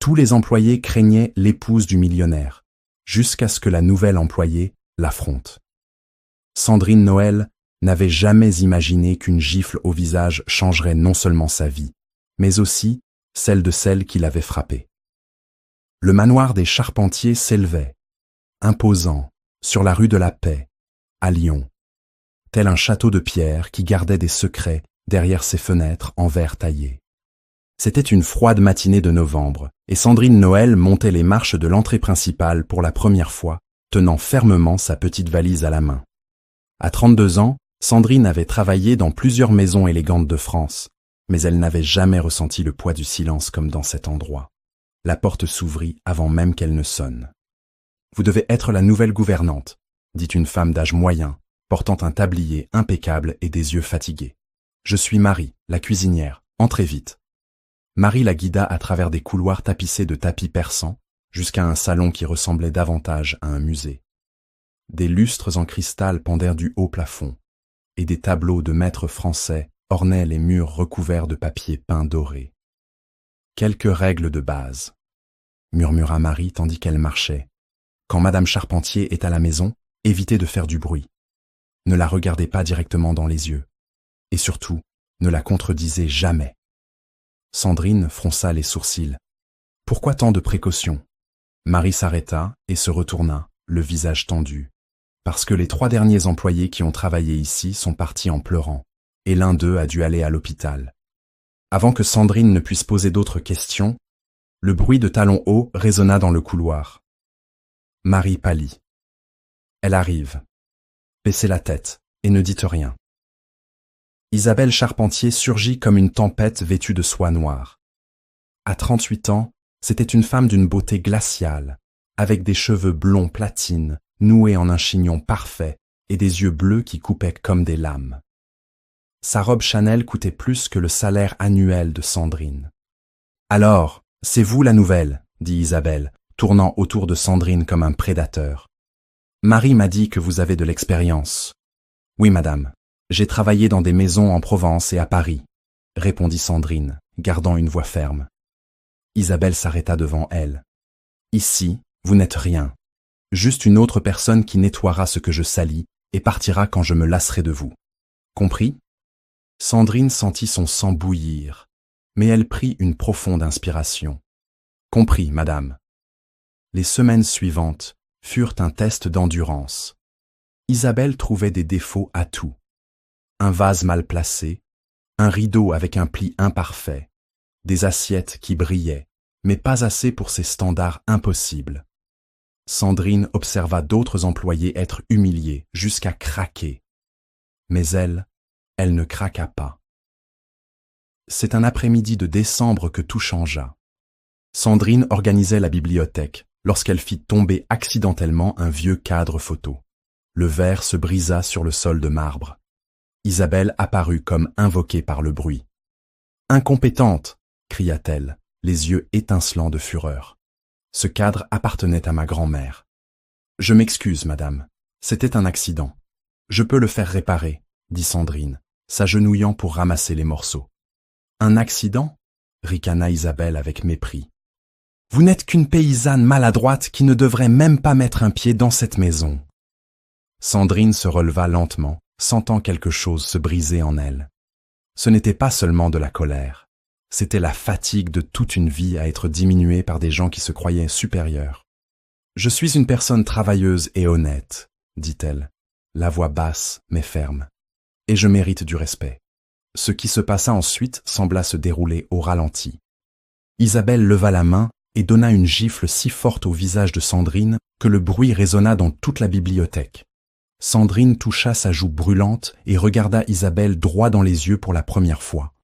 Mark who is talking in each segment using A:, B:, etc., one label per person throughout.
A: Tous les employés craignaient l'épouse du millionnaire, jusqu'à ce que la nouvelle employée l'affronte. Sandrine Noël n'avait jamais imaginé qu'une gifle au visage changerait non seulement sa vie, mais aussi celle de celle qui l'avait frappée. Le manoir des Charpentiers s'élevait, imposant, sur la rue de la Paix, à Lyon, tel un château de pierre qui gardait des secrets derrière ses fenêtres en verre taillé. C'était une froide matinée de novembre, et Sandrine Noël montait les marches de l'entrée principale pour la première fois, tenant fermement sa petite valise à la main. À 32 ans, Sandrine avait travaillé dans plusieurs maisons élégantes de France, mais elle n'avait jamais ressenti le poids du silence comme dans cet endroit. La porte s'ouvrit avant même qu'elle ne sonne. « Vous devez être la nouvelle gouvernante », dit une femme d'âge moyen, portant un tablier impeccable et des yeux fatigués. « Je suis Marie, la cuisinière. Entrez vite. » Marie la guida à travers des couloirs tapissés de tapis persans, jusqu'à un salon qui ressemblait davantage à un musée. Des lustres en cristal pendèrent du haut plafond, et des tableaux de maîtres français ornaient les murs recouverts de papier peint doré. « Quelques règles de base, » murmura Marie tandis qu'elle marchait. « Quand Madame Charpentier est à la maison, évitez de faire du bruit. Ne la regardez pas directement dans les yeux. Et surtout, ne la contredisez jamais. » Sandrine fronça les sourcils. « Pourquoi tant de précautions ?» Marie s'arrêta et se retourna, le visage tendu. « Parce que les 3 derniers employés qui ont travaillé ici sont partis en pleurant, et l'un d'eux a dû aller à l'hôpital. » Avant que Sandrine ne puisse poser d'autres questions, le bruit de talons hauts résonna dans le couloir. Marie pâlit. « Elle arrive. Baissez la tête et ne dites rien. » Isabelle Charpentier surgit comme une tempête vêtue de soie noire. À 38 ans, c'était une femme d'une beauté glaciale, avec des cheveux blonds platine, noués en un chignon parfait et des yeux bleus qui coupaient comme des lames. Sa robe Chanel coûtait plus que le salaire annuel de Sandrine. « Alors, c'est vous la nouvelle » dit Isabelle, tournant autour de Sandrine comme un prédateur. « Marie m'a dit que vous avez de l'expérience. »« Oui, madame. J'ai travaillé dans des maisons en Provence et à Paris, » répondit Sandrine, gardant une voix ferme. Isabelle s'arrêta devant elle. « Ici, vous n'êtes rien. Juste une autre personne qui nettoiera ce que je salis et partira quand je me lasserai de vous. Compris ?» Sandrine sentit son sang bouillir, mais elle prit une profonde inspiration. « Compris, madame. » Les semaines suivantes furent un test d'endurance. Isabelle trouvait des défauts à tout. Un vase mal placé, un rideau avec un pli imparfait, des assiettes qui brillaient, mais pas assez pour ces standards impossibles. Sandrine observa d'autres employés être humiliés jusqu'à craquer. Mais elle ne craqua pas. C'est un après-midi de décembre que tout changea. Sandrine organisait la bibliothèque lorsqu'elle fit tomber accidentellement un vieux cadre photo. Le verre se brisa sur le sol de marbre. Isabelle apparut comme invoquée par le bruit. « Incompétente !» cria-t-elle, les yeux étincelants de fureur. « Ce cadre appartenait à ma grand-mère. »« Je m'excuse, madame. C'était un accident. Je peux le faire réparer, » dit Sandrine, s'agenouillant pour ramasser les morceaux. « Un accident ?» ricana Isabelle avec mépris. « Vous n'êtes qu'une paysanne maladroite qui ne devrait même pas mettre un pied dans cette maison. » Sandrine se releva lentement, sentant quelque chose se briser en elle. Ce n'était pas seulement de la colère, c'était la fatigue de toute une vie à être diminuée par des gens qui se croyaient supérieurs. « Je suis une personne travailleuse et honnête, » dit-elle, la voix basse mais ferme, « et je mérite du respect. » Ce qui se passa ensuite sembla se dérouler au ralenti. Isabelle leva la main et donna une gifle si forte au visage de Sandrine que le bruit résonna dans toute la bibliothèque. Sandrine toucha sa joue brûlante et regarda Isabelle droit dans les yeux pour la première fois.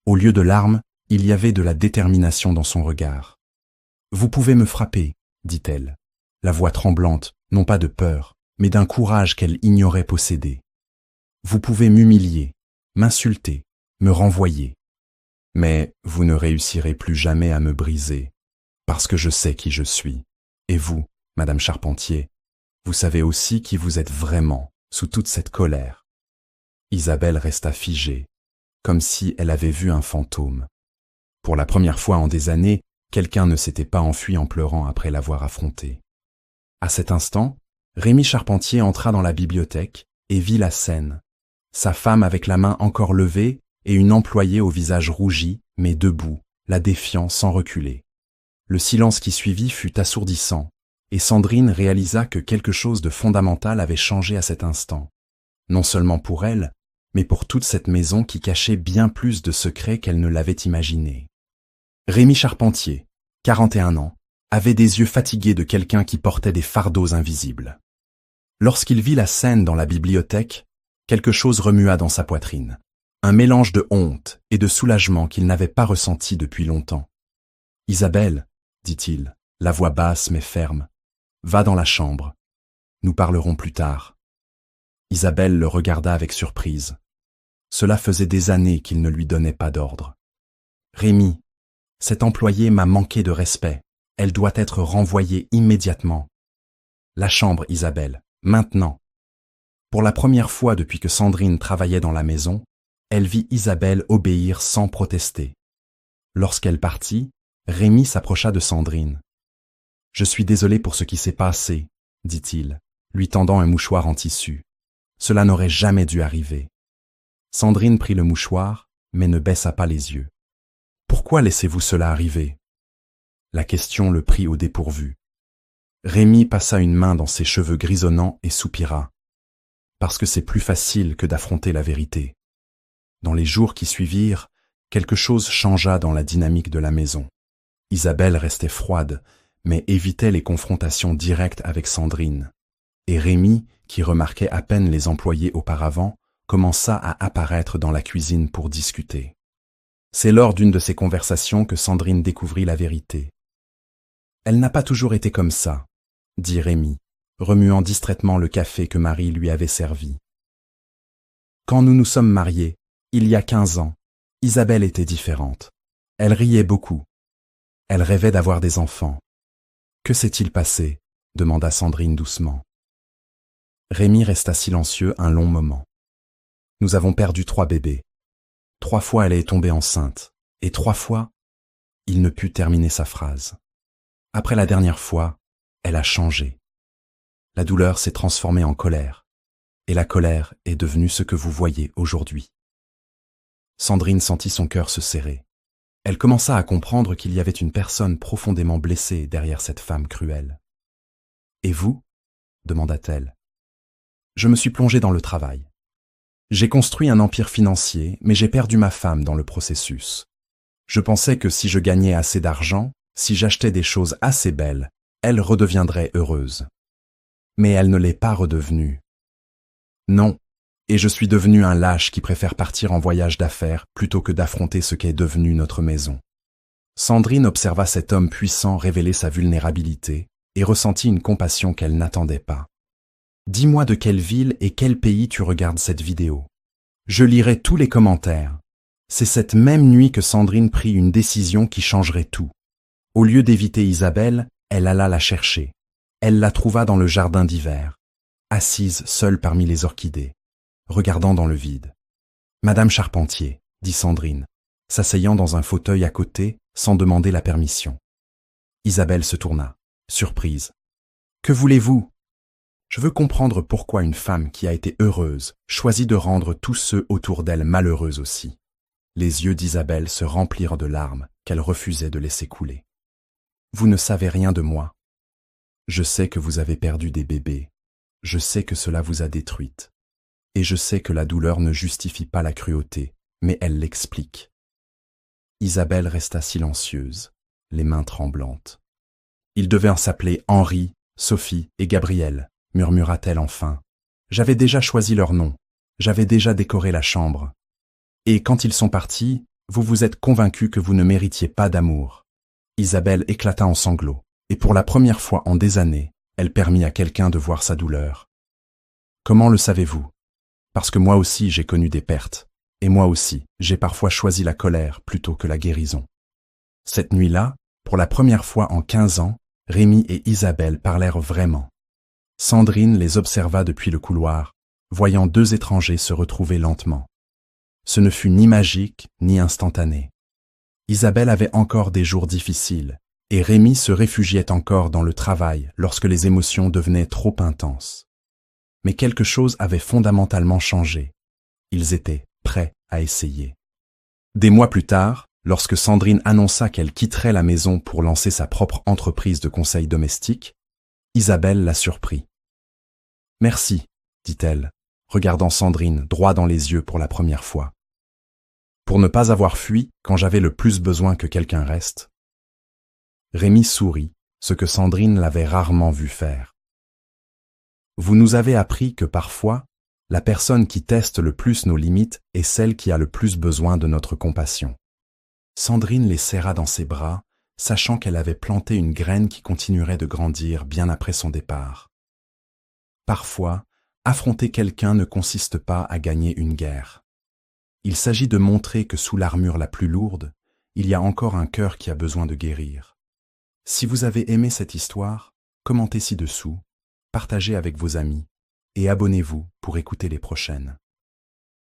A: Au lieu de larmes, il y avait de la détermination dans son regard. « Vous pouvez me frapper, » dit-elle, la voix tremblante, non pas de peur, mais d'un courage qu'elle ignorait posséder. « Vous pouvez m'humilier, m'insulter, me renvoyer. Mais vous ne réussirez plus jamais à me briser, parce que je sais qui je suis. Et vous, Madame Charpentier, vous savez aussi qui vous êtes vraiment, sous toute cette colère. » Isabelle resta figée, comme si elle avait vu un fantôme. Pour la première fois en des années, quelqu'un ne s'était pas enfui en pleurant après l'avoir affronté. À cet instant, Rémi Charpentier entra dans la bibliothèque et vit la scène. Sa femme avec la main encore levée et une employée au visage rougi, mais debout, la défiant sans reculer. Le silence qui suivit fut assourdissant, et Sandrine réalisa que quelque chose de fondamental avait changé à cet instant. Non seulement pour elle, mais pour toute cette maison qui cachait bien plus de secrets qu'elle ne l'avait imaginé. Rémi Charpentier, 41 ans, avait des yeux fatigués de quelqu'un qui portait des fardeaux invisibles. Lorsqu'il vit la scène dans la bibliothèque, quelque chose remua dans sa poitrine. Un mélange de honte et de soulagement qu'il n'avait pas ressenti depuis longtemps. « Isabelle, dit-il, la voix basse mais ferme, va dans la chambre. Nous parlerons plus tard. » Isabelle le regarda avec surprise. Cela faisait des années qu'il ne lui donnait pas d'ordre. « Rémi, cette employée m'a manqué de respect. Elle doit être renvoyée immédiatement. »« La chambre, Isabelle, maintenant. » Pour la première fois depuis que Sandrine travaillait dans la maison, elle vit Isabelle obéir sans protester. Lorsqu'elle partit, Rémi s'approcha de Sandrine. « Je suis désolé pour ce qui s'est passé, » dit-il, lui tendant un mouchoir en tissu. Cela n'aurait jamais dû arriver. Sandrine prit le mouchoir, mais ne baissa pas les yeux. « Pourquoi laissez-vous cela arriver ?» La question le prit au dépourvu. Rémi passa une main dans ses cheveux grisonnants et soupira. « Parce que c'est plus facile que d'affronter la vérité. » Dans les jours qui suivirent, quelque chose changea dans la dynamique de la maison. Isabelle restait froide, mais évitait les confrontations directes avec Sandrine. Et Rémi, qui remarquait à peine les employés auparavant, commença à apparaître dans la cuisine pour discuter. C'est lors d'une de ces conversations que Sandrine découvrit la vérité. « Elle n'a pas toujours été comme ça, » dit Rémi, remuant distraitement le café que Marie lui avait servi. « Quand nous nous sommes mariés, il y a 15 ans, Isabelle était différente. Elle riait beaucoup. Elle rêvait d'avoir des enfants. Que s'est-il passé ? Demanda Sandrine doucement. Rémi resta silencieux un long moment. Nous avons perdu 3 bébés. 3 fois elle est tombée enceinte. Et 3 fois, il ne put terminer sa phrase. Après la dernière fois, elle a changé. La douleur s'est transformée en colère. Et la colère est devenue ce que vous voyez aujourd'hui. Sandrine sentit son cœur se serrer. Elle commença à comprendre qu'il y avait une personne profondément blessée derrière cette femme cruelle. « Et vous ?» demanda-t-elle. « Je me suis plongée dans le travail. J'ai construit un empire financier, mais j'ai perdu ma femme dans le processus. Je pensais que si je gagnais assez d'argent, si j'achetais des choses assez belles, elle redeviendrait heureuse. Mais elle ne l'est pas redevenue. Non. Et je suis devenu un lâche qui préfère partir en voyage d'affaires plutôt que d'affronter ce qu'est devenu notre maison. » Sandrine observa cet homme puissant révéler sa vulnérabilité et ressentit une compassion qu'elle n'attendait pas. « Dis-moi de quelle ville et quel pays tu regardes cette vidéo. Je lirai tous les commentaires. » C'est cette même nuit que Sandrine prit une décision qui changerait tout. Au lieu d'éviter Isabelle, elle alla la chercher. Elle la trouva dans le jardin d'hiver, assise seule parmi les orchidées, regardant dans le vide. « Madame Charpentier, » dit Sandrine, s'asseyant dans un fauteuil à côté sans demander la permission. Isabelle se tourna, surprise. « Que voulez-vous ? Je veux comprendre pourquoi une femme qui a été heureuse choisit de rendre tous ceux autour d'elle malheureux aussi. » Les yeux d'Isabelle se remplirent de larmes qu'elle refusait de laisser couler. « Vous ne savez rien de moi. Je sais que vous avez perdu des bébés. Je sais que cela vous a détruite. Et je sais que la douleur ne justifie pas la cruauté, mais elle l'explique. » Isabelle resta silencieuse, les mains tremblantes. « Ils devaient s'appeler Henri, Sophie et Gabriel, » murmura-t-elle enfin. « J'avais déjà choisi leur nom. J'avais déjà décoré la chambre. Et quand ils sont partis, vous vous êtes convaincu que vous ne méritiez pas d'amour. » Isabelle éclata en sanglots, et pour la première fois en des années, elle permit à quelqu'un de voir sa douleur. « Comment le savez-vous ? Parce que moi aussi j'ai connu des pertes, et moi aussi j'ai parfois choisi la colère plutôt que la guérison. » Cette nuit-là, pour la première fois en 15 ans, Rémi et Isabelle parlèrent vraiment. Sandrine les observa depuis le couloir, voyant 2 étrangers se retrouver lentement. Ce ne fut ni magique ni instantané. Isabelle avait encore des jours difficiles, et Rémi se réfugiait encore dans le travail lorsque les émotions devenaient trop intenses. Mais quelque chose avait fondamentalement changé. Ils étaient prêts à essayer. Des mois plus tard, lorsque Sandrine annonça qu'elle quitterait la maison pour lancer sa propre entreprise de conseil domestique, Isabelle la surprit. « Merci », dit-elle, regardant Sandrine droit dans les yeux pour la première fois. « Pour ne pas avoir fui quand j'avais le plus besoin que quelqu'un reste. » Rémi sourit, ce que Sandrine l'avait rarement vu faire. « Vous nous avez appris que parfois, la personne qui teste le plus nos limites est celle qui a le plus besoin de notre compassion. » Sandrine les serra dans ses bras, sachant qu'elle avait planté une graine qui continuerait de grandir bien après son départ. Parfois, affronter quelqu'un ne consiste pas à gagner une guerre. Il s'agit de montrer que sous l'armure la plus lourde, il y a encore un cœur qui a besoin de guérir. Si vous avez aimé cette histoire, commentez ci-dessous, partagez avec vos amis et abonnez-vous pour écouter les prochaines.